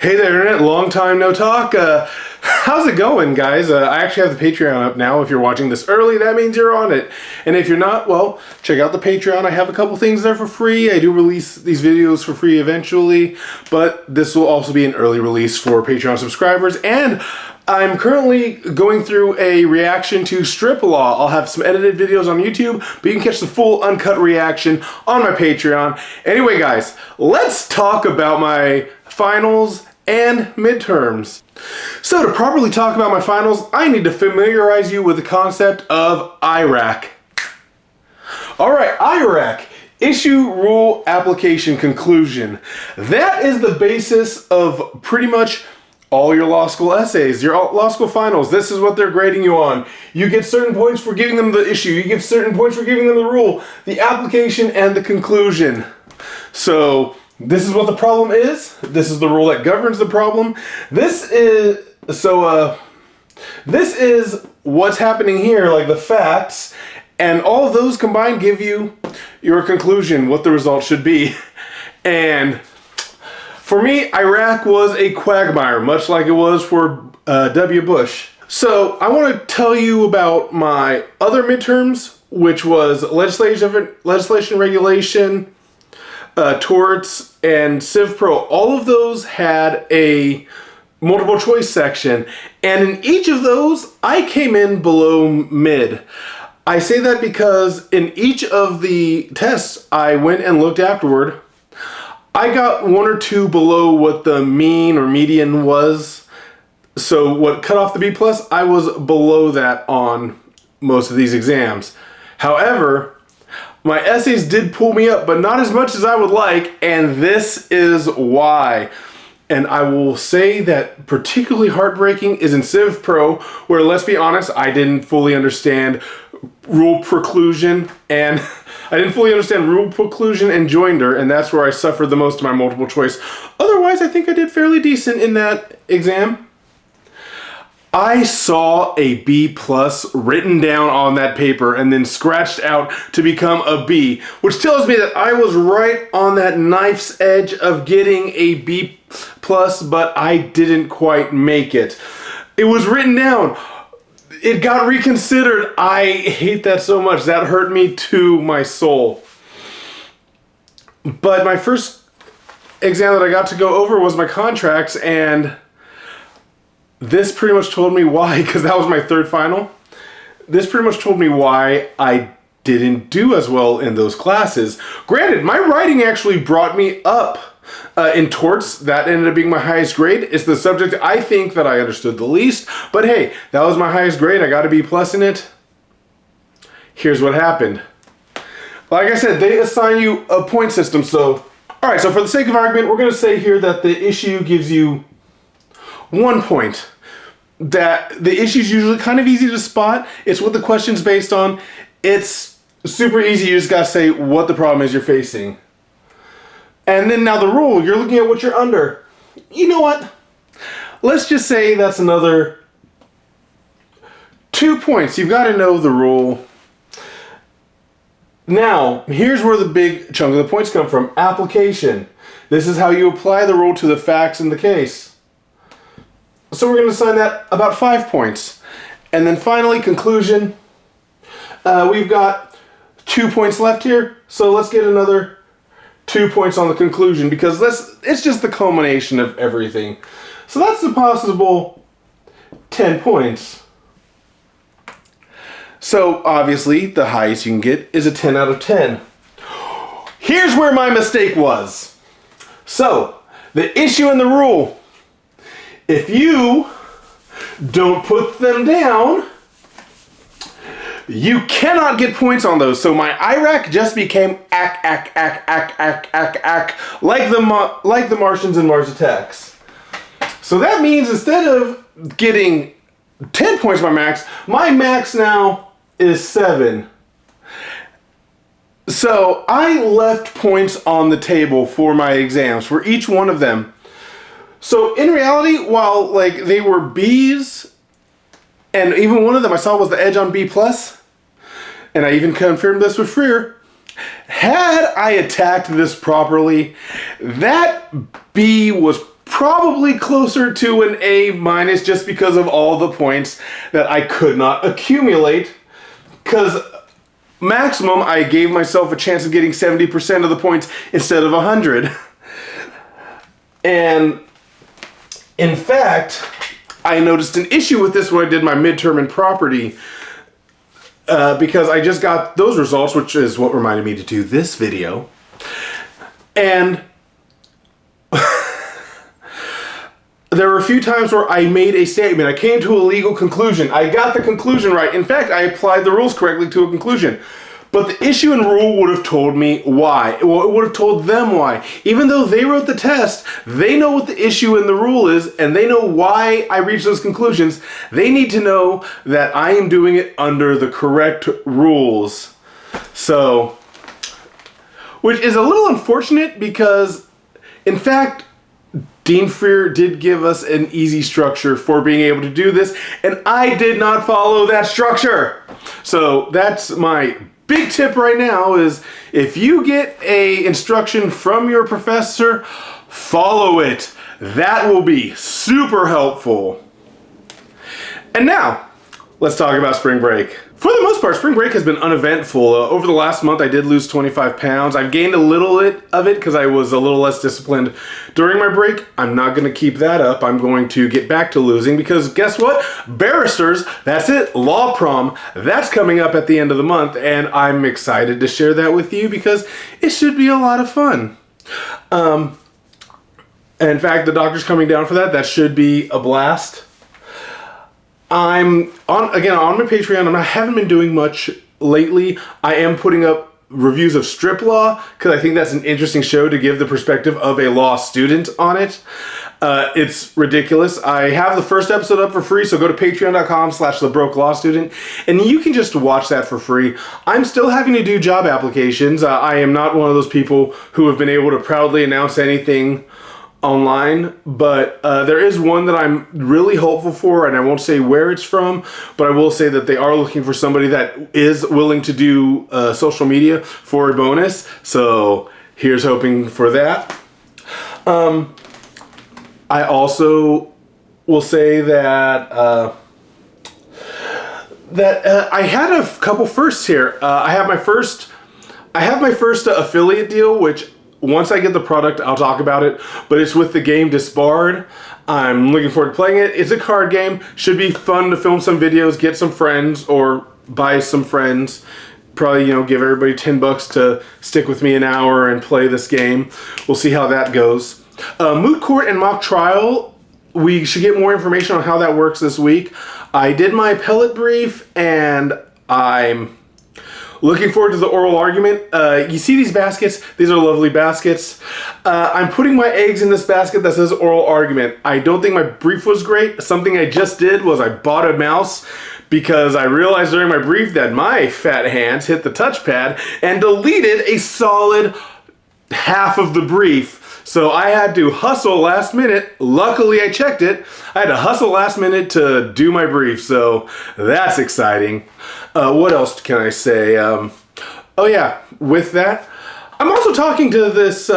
Hey there, Internet. Long time no talk. How's it going, guys? I actually have the Patreon up now. If you're watching this early, that means you're on it. And if you're not, well, check out the Patreon. I have a couple things there for free. I do release these videos for free eventually, but this will also be an early release for Patreon subscribers. And I'm currently going through a reaction to Strip Law. I'll have some edited videos on YouTube, but you can catch the full uncut reaction on my Patreon. Anyway, guys, let's talk about my finals and midterms. So to properly talk about my finals, I need to familiarize you with the concept of IRAC. Alright, IRAC, Issue Rule Application Conclusion. That is the basis of pretty much all your law school essays, your law school finals. This is what they're grading you on. You get certain points for giving them the issue. You get certain points for giving them the rule, the application, and the conclusion. So this is what the problem is. This is the rule that governs the problem. This is what's happening here, like the facts, and all of those combined give you your conclusion, what the result should be. And for me, IRAC was a quagmire, much like it was for W. Bush. So I want to tell you about my other midterms, which was legislation, regulation, torts, and Civ Pro. All of those had a multiple choice section, and in each of those, I came in below mid. I say that because in each of the tests I went and looked afterward, I got one or two below what the mean or median was. So what cut off the B+, I was below that on most of these exams. However, my essays did pull me up, but not as much as I would like, and this is why. And I will say that particularly heartbreaking is in Civ Pro, where, let's be honest, I didn't fully understand rule preclusion and joinder, and that's where I suffered the most in my multiple choice. Otherwise, I think I did fairly decent in that exam. I saw a B+ written down on that paper and then scratched out to become a B, which tells me that I was right on that knife's edge of getting a B+, but I didn't quite make it. It was written down. It got reconsidered. I hate that so much. That hurt me to my soul. But my first exam that I got to go over was my contracts, and this pretty much told me why, because that was my third final. This pretty much told me why I didn't do as well in those classes. Granted, my writing actually brought me up in torts. That ended up being my highest grade. It's the subject I think that I understood the least, but hey, that was my highest grade. I got a B+ in it. Here's what happened. Like I said, they assign you a point system, so alright, so for the sake of argument, we're going to say here that the issue gives you 1 point. That the issue's usually kind of easy to spot. It's what the question's based on. It's super easy. You just gotta say what the problem is you're facing. And then now the rule, you're looking at what you're under. You know what? Let's just say that's another 2 points. You've got to know the rule. Now, here's where the big chunk of the points come from. Application. This is how you apply the rule to the facts in the case. So we're going to assign that about 5 points. And then finally, conclusion. We've got 2 points left here, so let's get another 2 points on the conclusion, because it's just the culmination of everything. So that's a possible 10 points. So obviously, the highest you can get is a 10 out of 10. Here's where my mistake was. So, the issue and the rule. If you don't put them down, you cannot get points on those. So my IRAC just became like the Martians in Mars Attacks. So that means instead of getting 10 points my max now is 7. So I left points on the table for my exams, for each one of them. So in reality, while like they were B's, and even one of them I saw was the edge on B+, and I even confirmed this with Freer, had I attacked this properly, that B was probably closer to an A minus just because of all the points that I could not accumulate. Because maximum, I gave myself a chance of getting 70% of the points instead of 100. And in fact, I noticed an issue with this when I did my midterm in property. Because I just got those results, which is what reminded me to do this video. And there were a few times where I made a statement. I came to a legal conclusion. I got the conclusion right. In fact, I applied the rules correctly to a conclusion. But the issue and rule would have told me why. Well, it would have told them why. Even though they wrote the test, they know what the issue and the rule is, and they know why I reached those conclusions. They need to know that I am doing it under the correct rules. So, which is a little unfortunate because, in fact, Dean Freer did give us an easy structure for being able to do this, and I did not follow that structure. So that's my big tip right now is if you get a instruction from your professor, follow it. That will be super helpful. And now, let's talk about spring break. For the most part, spring break has been uneventful. Over the last month, I did lose 25 pounds. I've gained a little bit of it because I was a little less disciplined during my break. I'm not going to keep that up. I'm going to get back to losing because guess what? Barristers, that's it, law prom, that's coming up at the end of the month, and I'm excited to share that with you because it should be a lot of fun. And in fact, the doctor's coming down for that. That should be a blast. I'm on my Patreon. I haven't been doing much lately. I am putting up reviews of Strip Law because I think that's an interesting show to give the perspective of a law student on it. It's ridiculous. I have the first episode up for free, so go to patreon.com/thebrokelawstudent and you can just watch that for free. I'm still having to do job applications. I am not one of those people who have been able to proudly announce anything online, but there is one that I'm really hopeful for, and I won't say where it's from, but I will say that they are looking for somebody that is willing to do social media for a bonus, so here's hoping for that. I also will say that I had a couple firsts here. I have my first affiliate deal, which once I get the product, I'll talk about it, but it's with the game Disbarred. I'm looking forward to playing it. It's a card game. Should be fun to film some videos, get some friends, or buy some friends. Probably, give everybody $10 to stick with me an hour and play this game. We'll see how that goes. Moot Court and Mock Trial, we should get more information on how that works this week. I did my appellate brief, and I'm looking forward to the oral argument. You see these baskets? These are lovely baskets. I'm putting my eggs in this basket that says oral argument. I don't think my brief was great. Something I just did was I bought a mouse because I realized during my brief that my fat hands hit the touchpad and deleted a solid half of the brief. So I had to hustle last minute. Luckily I checked it. I had to hustle last minute to do my brief, so that's exciting. What else can I say? Oh yeah, with that, I'm also talking to this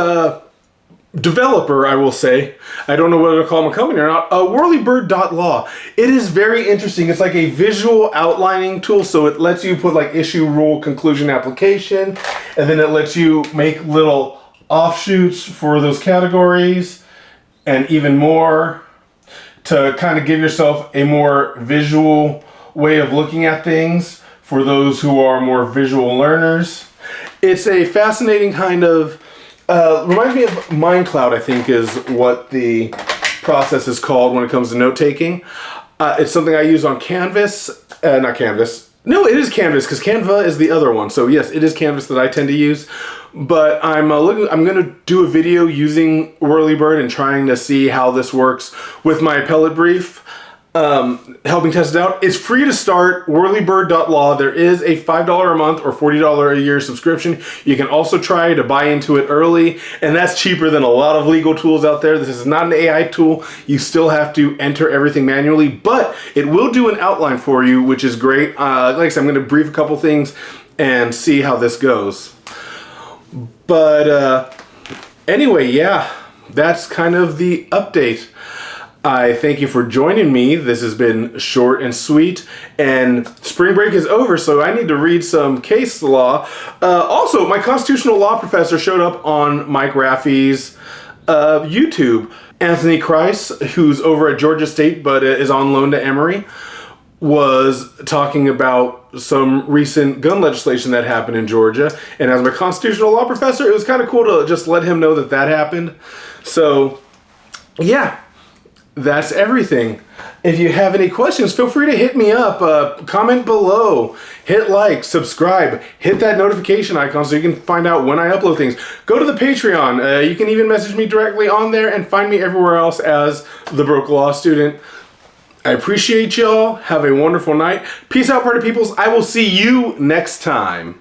developer, I will say. I don't know whether to call him a company or not. Whirlybird.law. It is very interesting. It's like a visual outlining tool, so it lets you put like issue, rule, conclusion, application, and then it lets you make little offshoots for those categories and even more to kind of give yourself a more visual way of looking at things for those who are more visual learners. It's a fascinating kind of, reminds me of MindCloud, I think is what the process is called when it comes to note-taking. It's something I use on Canvas, not Canvas. No, it is Canvas because Canva is the other one. So yes, it is Canvas that I tend to use. But I'm going to do a video using Whirlybird and trying to see how this works with my appellate brief, helping test it out. It's free to start, whirlybird.law. There is a $5 a month or $40 a year subscription. You can also try to buy into it early, and that's cheaper than a lot of legal tools out there. This is not an AI tool. You still have to enter everything manually, but it will do an outline for you, which is great. Like I said, I'm going to brief a couple things and see how this goes. But anyway, yeah, that's kind of the update. I thank you for joining me. This has been short and sweet, and spring break is over, so I need to read some case law. Also, my constitutional law professor showed up on Mike Raffy's YouTube. Anthony Krice, who's over at Georgia State but is on loan to Emory, was talking about some recent gun legislation that happened in Georgia. And as my constitutional law professor, it was kind of cool to just let him know that happened. So, yeah. That's everything. If you have any questions, feel free to hit me up. Comment below. Hit like, subscribe, hit that notification icon so you can find out when I upload things. Go to the Patreon. You can even message me directly on there and find me everywhere else as The Broke Law Student. I appreciate y'all. Have a wonderful night. Peace out, party peoples. I will see you next time.